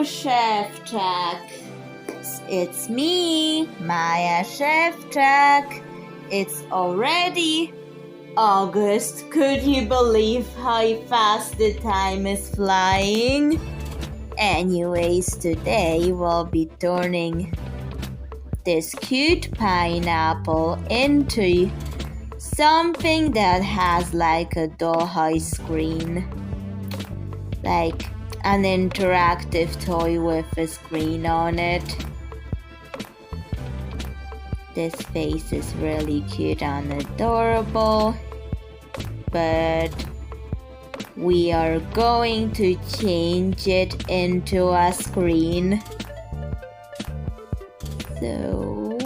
Szewczak. It's me, Maja Szewczak. It's already August. Could you believe how fast the time is flying? Anyways, today we'll be turning this cute pineapple into something that has like a doll screen, like an interactive toy with a screen on it. This face is really cute and adorable, but we are going to change it into a screen. So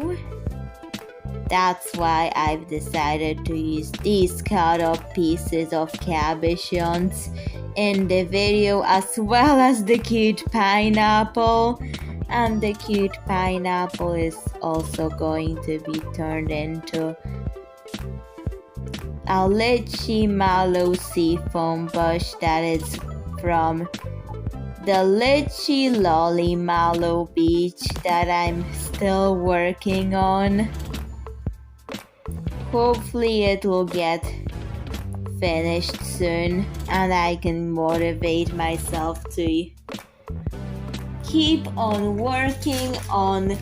that's why I've decided to use these cut up pieces of cabochons in the video, as well as the cute pineapple. And the cute pineapple is also going to be turned into a Lycheemallow seafoam bush that is from the Lycheemallow beach that I'm still working on. Hopefully it will get finished soon and I can motivate myself to keep on working on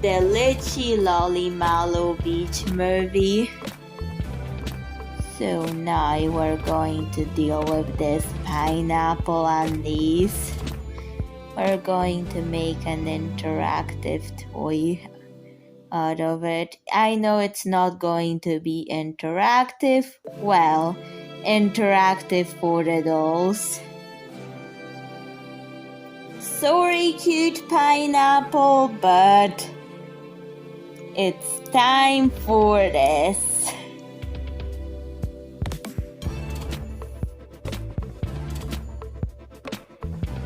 the Lycheemallow beach movie. So now we're going to deal with this pineapple and these. We're going to make an interactive toy out of it. I know it's not going to be interactive. Well, interactive for the dolls. Sorry, cute pineapple, but it's time for this.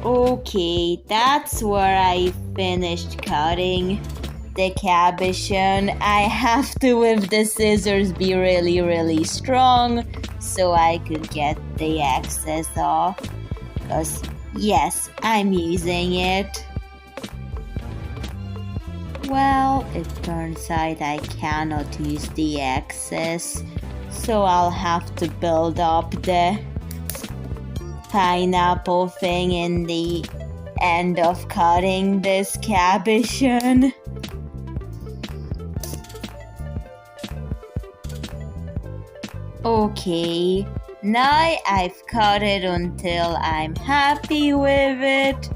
Okay, that's where I finished cutting the cabochon. I have to, with the scissors, be really strong so I could get the excess off. Because, yes, I'm using it. Well, it turns out I cannot use the excess, so I'll have to build up the pineapple thing in the end of cutting this cabochon. Okay, now I've cut it until I'm happy with it.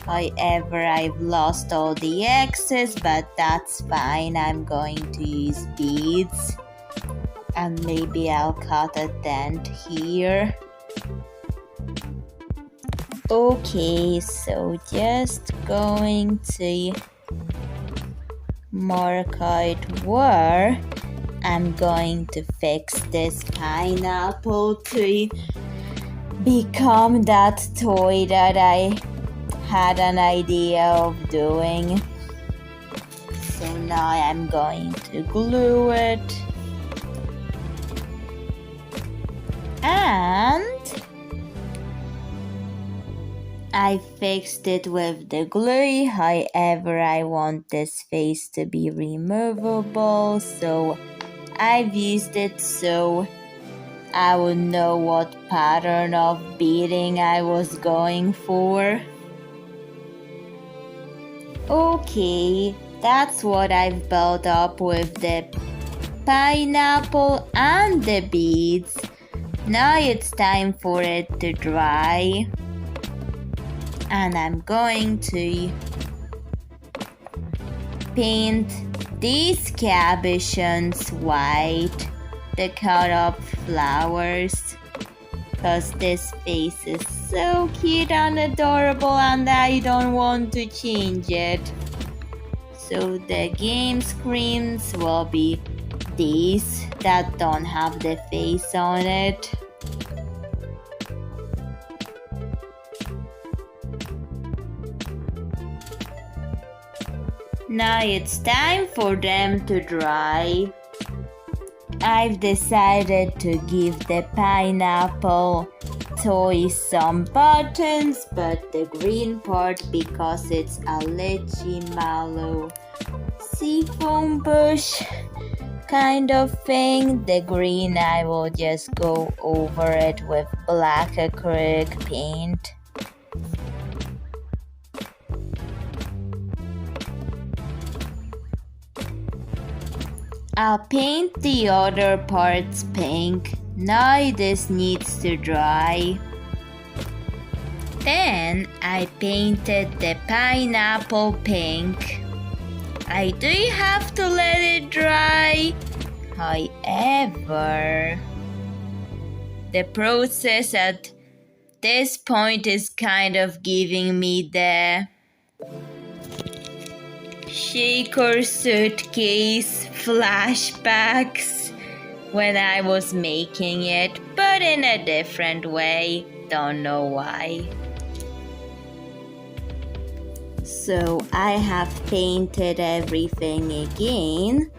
However, I've lost all the excess, but that's fine. I'm going to use beads and maybe I'll cut a dent here. Okay, so just going to mark out where I'm going to fix this pineapple to become that toy that I had an idea of doing. So now I'm going to glue it. And I fixed it with the glue. However, I want this face to be removable, so I've used it so I would know what pattern of beading I was going for. Okay, that's what I've built up with the pineapple and the beads. Now it's time for it to dry. And I'm going to paint these cabochons white, the cut up flowers, because this face is so cute and adorable and I don't want to change it. So the game screens will be these that don't have the face on it. Now it's time for them to dry. I've decided to give the pineapple toy some buttons, but the green part, because it's a Lycheemallow seafoam bush kind of thing, the green I will just go over it with black acrylic paint. I'll paint the other parts pink. Now this needs to dry. Then I painted the pineapple pink. I do have to let it dry. However, the process at this point is kind of giving me the shaker suitcase flashbacks when I was making it, but in a different way. Don't know why. So I have painted everything again.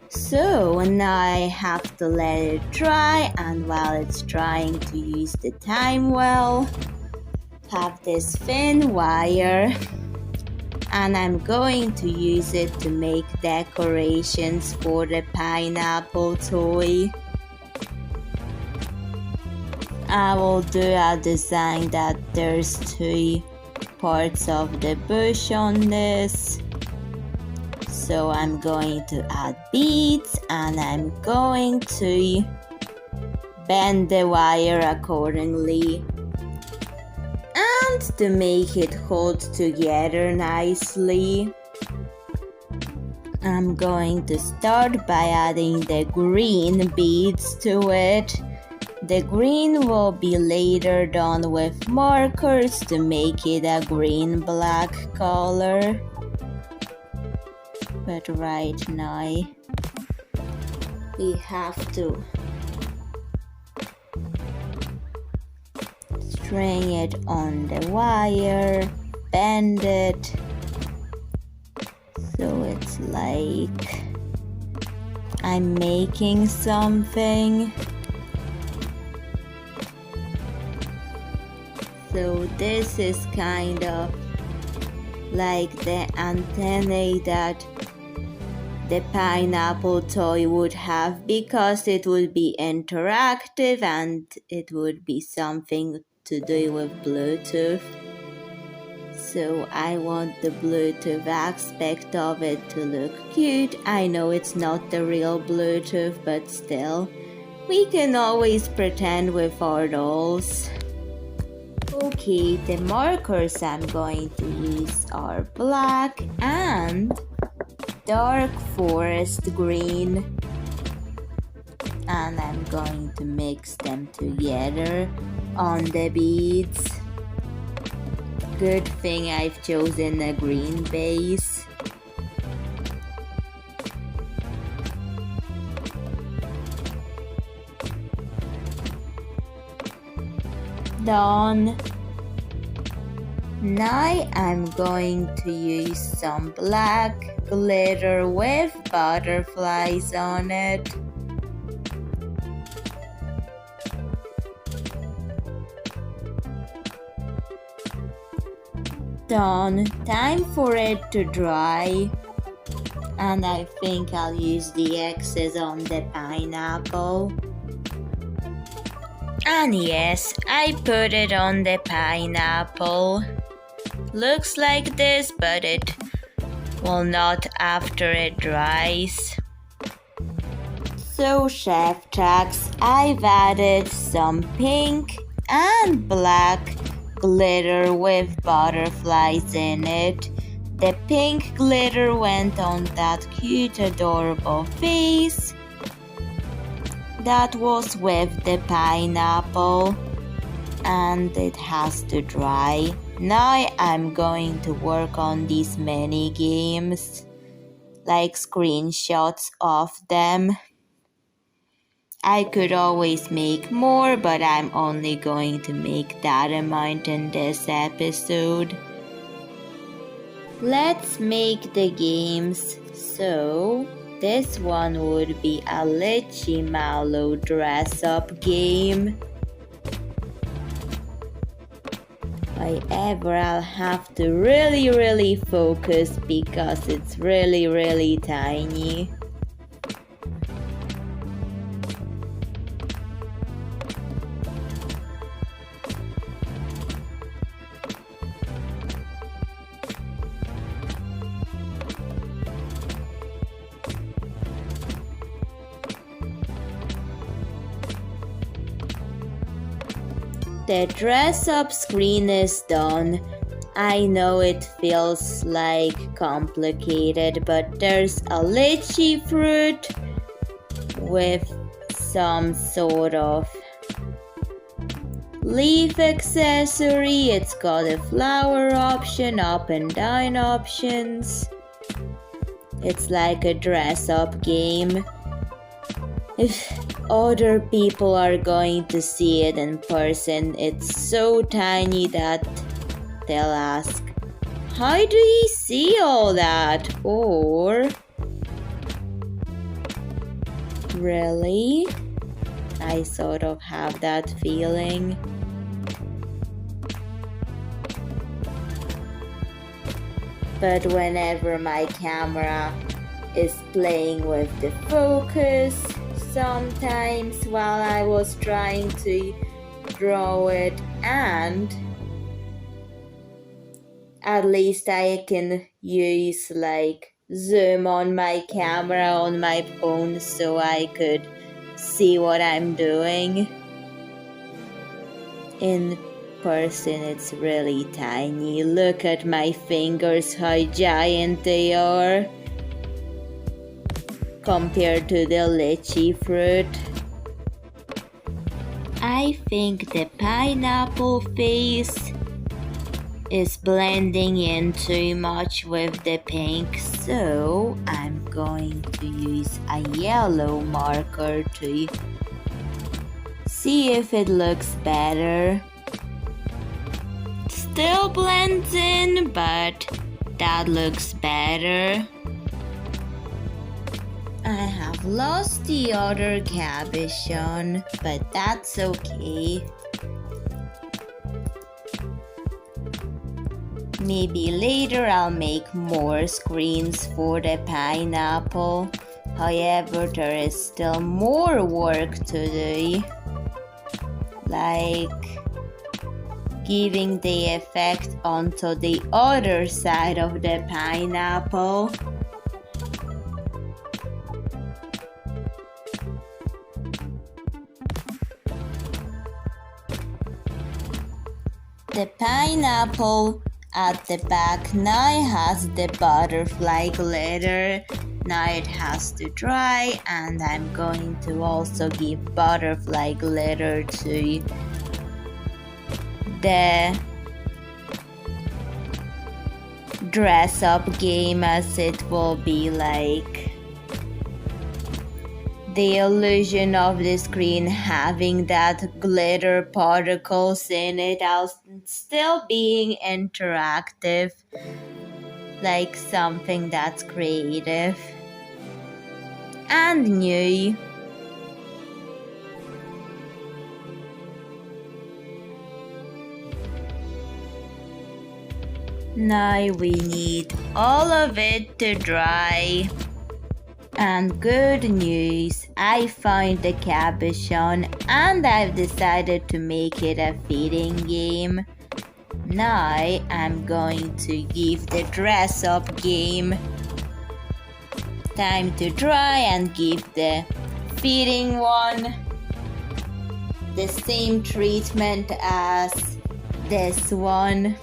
So now I have to let it dry, and while it's drying, to use the time well, have this thin wire, and I'm going to use it to make decorations for the pineapple toy. I will do a design that there's 2 parts of the bush on this. So I'm going to add beads, and I'm going to bend the wire accordingly. And to make it hold together nicely, I'm going to start by adding the green beads to it. The green will be later done with markers to make it a green-black color. But right now, we have to string it on the wire, bend it, so it's like I'm making something. So this is kind of like the antennae that the pineapple toy would have, because it would be interactive and it would be something to do with Bluetooth. So I want the Bluetooth aspect of it to look cute. I know it's not the real Bluetooth, but still, we can always pretend with our dolls. Okay, the markers I'm going to use are black and dark forest green, and I'm going to mix them together on the beads. Good thing I've chosen a green base. Done. Now I'm going to use some black glitter with butterflies on it. Done. Time for it to dry. And I think I'll use the X's on the pineapple. And yes, I put it on the pineapple. Looks like this, but it will not after it dries. So Szewczaks, I've added some pink and black glitter with butterflies in it. The pink glitter went on that cute, adorable face that was with the pineapple, and it has to dry. Now I'm going to work on these mini games, like screenshots of them. I could always make more, but I'm only going to make that amount in this episode. Let's make the games. So this one would be a Lycheemallow dress-up game. However, I'll have to really focus because it's really tiny. The dress-up screen is done. I know it feels like complicated, but there's a lychee fruit with some sort of leaf accessory. It's got a flower option, up and down options. It's like a dress-up game. If other people are going to see it in person, it's so tiny that they'll ask, how do you see all that? Or, really? I sort of have that feeling. But whenever my camera is playing with the focus, sometimes while I was trying to draw it, and at least I can use like zoom on my camera on my phone so I could see what I'm doing. In person it's really tiny. Look at my fingers, how giant they are compared to the lychee fruit. I think the pineapple face is blending in too much with the pink, so I'm going to use a yellow marker to see if it looks better. Still blends in, but that looks better. I have lost the other cabochon, but that's okay. Maybe later I'll make more screens for the pineapple. However, there is still more work to do, like giving the effect onto the other side of the pineapple. The pineapple at the back now has the butterfly glitter. Now it has to dry, and I'm going to also give butterfly glitter to the dress up game, as it will be like the illusion of the screen having that glitter particles in it, while still being interactive, like something that's creative and new. Now we need all of it to dry. And good news, I found the cabochon and I've decided to make it a feeding game. Now I'm going to give the dress up game time to dry and give the feeding one the same treatment as this one.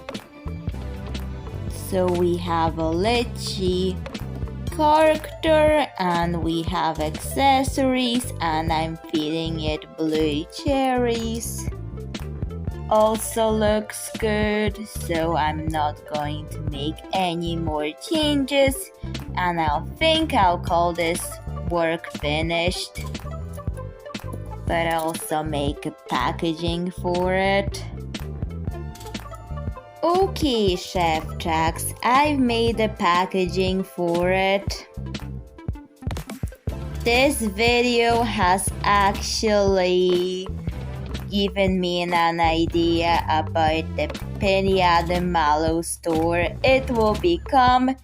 So we have a lychee character and we have accessories, and I'm feeding it blue cherries. Also looks good, so I'm not going to make any more changes, and I'll call this work finished, but also make a packaging for it. Okay, Szewczaks, I've made the packaging for it. This video has actually given me an idea about the penny at the Mallow store, it will become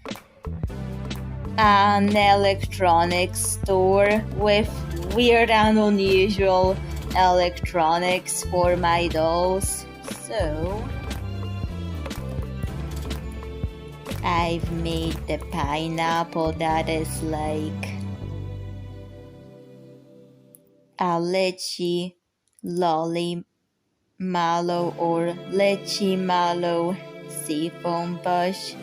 an electronics store with weird and unusual electronics for my dolls. So I've made the pineapple that is like a lychee Lycheemallow or Lycheemallow seafoam bush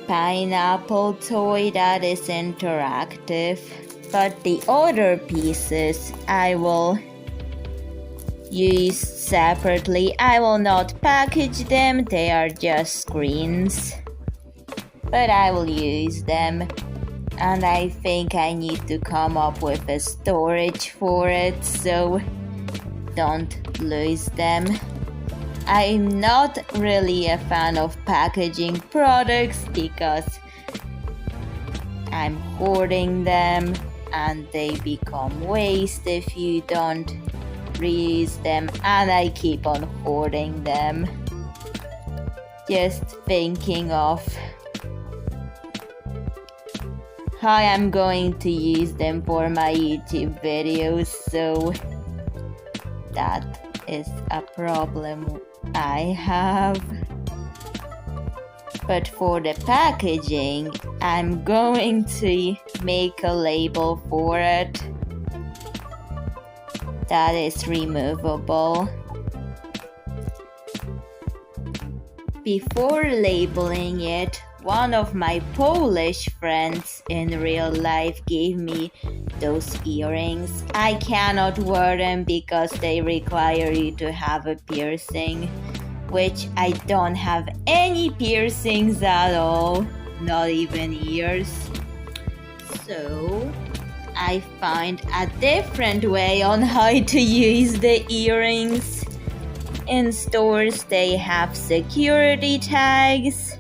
pineapple toy that is interactive, but the other pieces I will use separately. I will not package them, they are just screens, but I will use them, and I think I need to come up with a storage for it so don't lose them. I'm not really a fan of packaging products because I'm hoarding them and they become waste if you don't reuse them, and I keep on hoarding them. Just thinking of how I'm going to use them for my YouTube videos, so that is a problem I have. But for the packaging, I'm going to make a label for it that is removable. Before labeling it, one of my Polish friends in real life gave me those earrings. I cannot wear them because they require you to have a piercing, which I don't have any piercings at all, not even ears. So I find a different way on how to use the earrings. In stores they have security tags,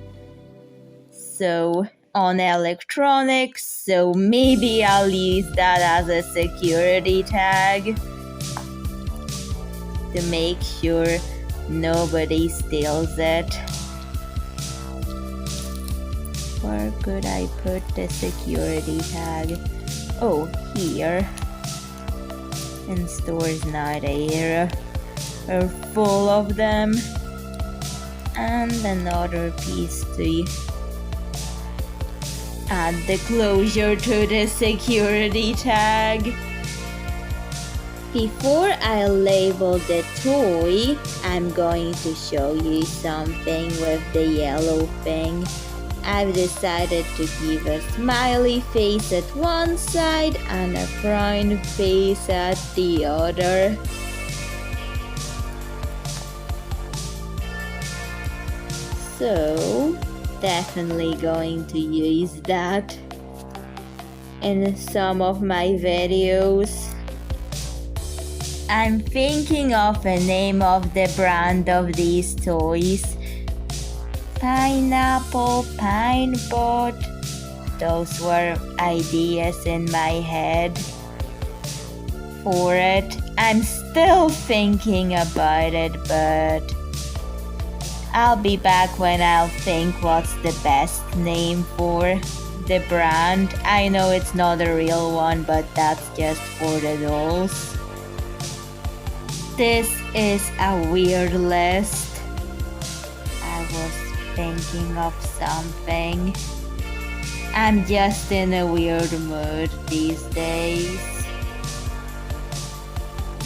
so on electronics, so maybe I'll use that as a security tag to make sure nobody steals it. Where could I put the security tag? Oh, here. In stores nowadays are full of them. And another piece to add the closure to the security tag. Before I label the toy, I'm going to show you something with the yellow thing. I've decided to give a smiley face at one side and a frown face at the other. So, definitely going to use that in some of my videos. I'm thinking of a name of the brand of these toys. Pineapple, Pinebot. Those were ideas in my head for it. I'm still thinking about it, but I'll be back when I'll think what's the best name for the brand. I know it's not a real one, but that's just for the dolls. This is a weird list. I was thinking of something. I'm just in a weird mood these days.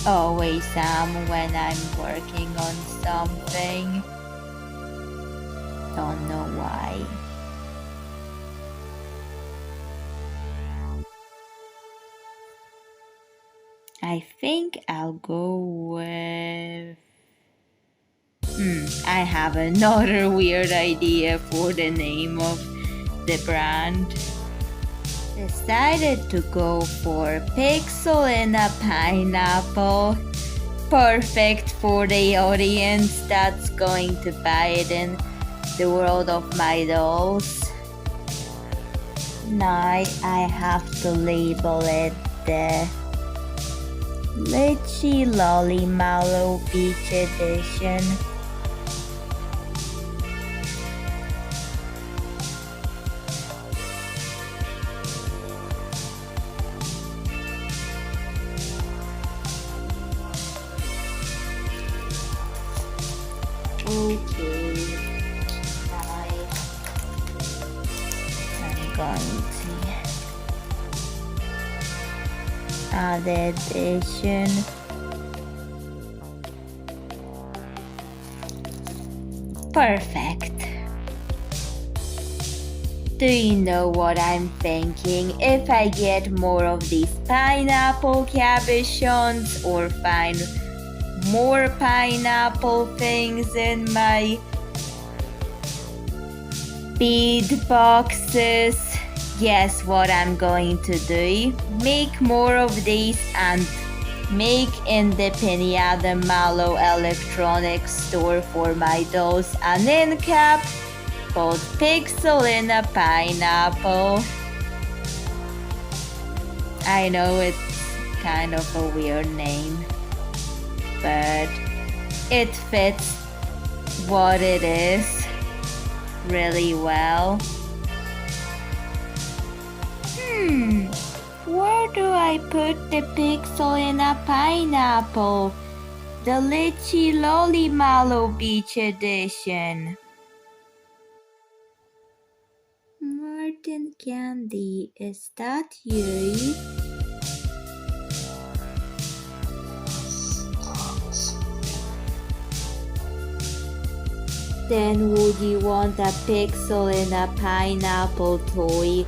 Always am when I'm working on something. Don't know why. I think I'll go with... I have another weird idea for the name of the brand. Decided to go for Pixel in a Pineapple. Perfect for the audience that's going to buy it in the world of my dolls. Now I have to label it the Lycheemallow Beach Edition. Okay, I'm going to add edition. Perfect. Do you know what I'm thinking? If I get more of these pineapple cabochons or find more pineapple things in my bead boxes, guess what I'm going to do? Make more of these and make in the Lycheemallow electronics store for my dolls an end cap called Pixel in a Pineapple. I know it's kind of a weird name, but it fits what it is really well. Where do I put the pixel in a pineapple? The Lycheemallow Beach Edition. Martin Cnady, is that you? Then would you want a pixel in a pineapple toy?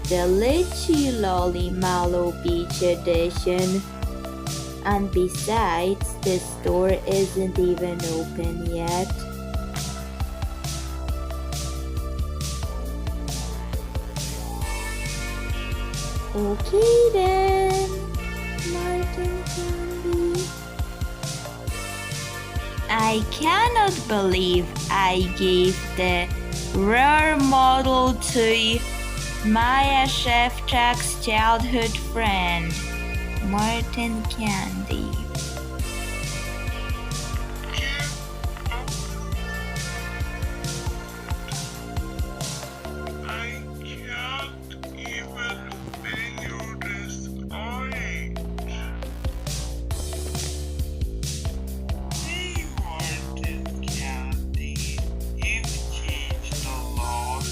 The Lycheemallow Beach Edition. And besides, the store isn't even open yet. Okay then, Martin Cnady. I cannot believe I gave the rare model to Maja Szewczak's childhood friend, Martin Cnady. I can't even figure this out. Hey, Martin Cnady, you've changed a lot.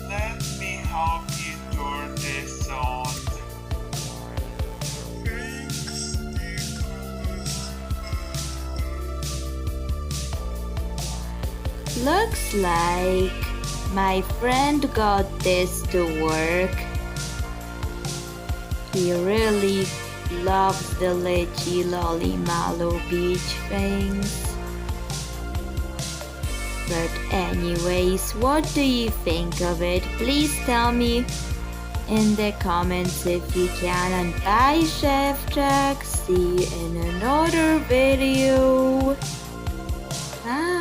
Let me help you turn this on. Thanks, Nicholas. Looks like my friend got this to work. He really loves the Lycheemallow Beach things. But anyways, what do you think of it? Please tell me in the comments if you can. And bye, Szewczak. See you in another video. Bye.